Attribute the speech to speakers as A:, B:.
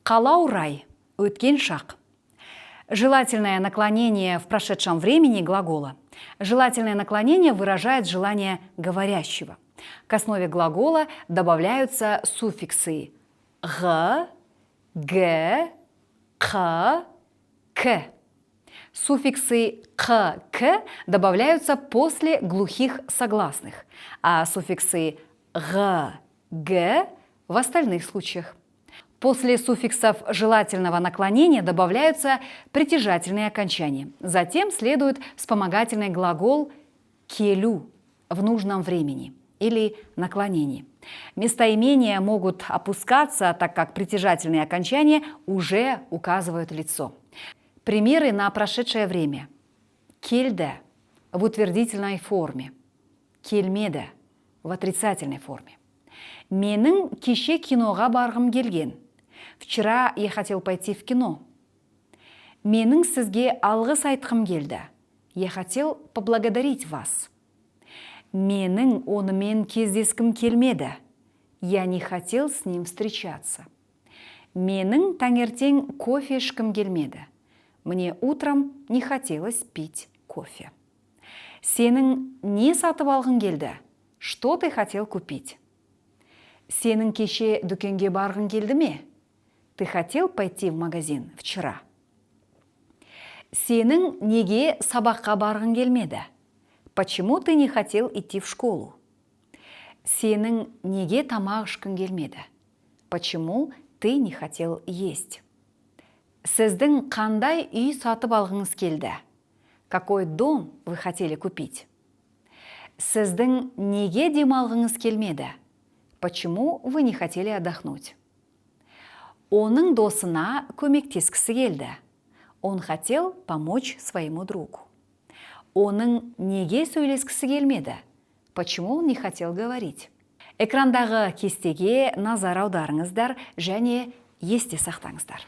A: Қалау рай, өткен шақ. Желательное наклонение в прошедшем времени глагола. Желательное наклонение выражает желание говорящего. К основе глагола добавляются суффиксы «г», «г», «қ», «к». Суффиксы «қ», «к» добавляются после глухих согласных, а суффиксы «г», «г» в остальных случаях. После суффиксов желательного наклонения добавляются притяжательные окончания. Затем следует вспомогательный глагол «келю» в нужном времени или наклонении. Местоимения могут опускаться, так как притяжательные окончания уже указывают лицо. Примеры на прошедшее время. Келді в утвердительной форме. Келмеді в отрицательной форме. Менің кеше киноға барғым келген. Вчера я хотел пойти в кино. Менің сізге алғыс айтқым келді. Я хотел поблагодарить вас. Менің онымен кездескім келмеді. Я не хотел с ним встречаться. Менің таңертең кофе ішкім келмеді. Мне утром не хотелось пить кофе. Сенің не сатып алғың келді? Что ты хотел купить? Сенің кеше дүкенге барғың келді ме? Ты хотел пойти в магазин вчера? Сенің неге сабаққа барғың келмеді? Почему ты не хотел идти в школу? Сенің неге тамақ ішкің келмеді? Почему ты не хотел есть? Сіздің қандай үй сатып алғыңыз келді? Какой дом вы хотели купить? Сіздің неге демалғыңыз келмеді? Почему вы не хотели отдохнуть? Оның досына көмектескісі келді. Он хотел помочь своему другу. Оның неге сөйлескісі келмеді? Почему он не хотел говорить? Экрандағы кестеге назар аударыңыздар және есте сақтаңыздар.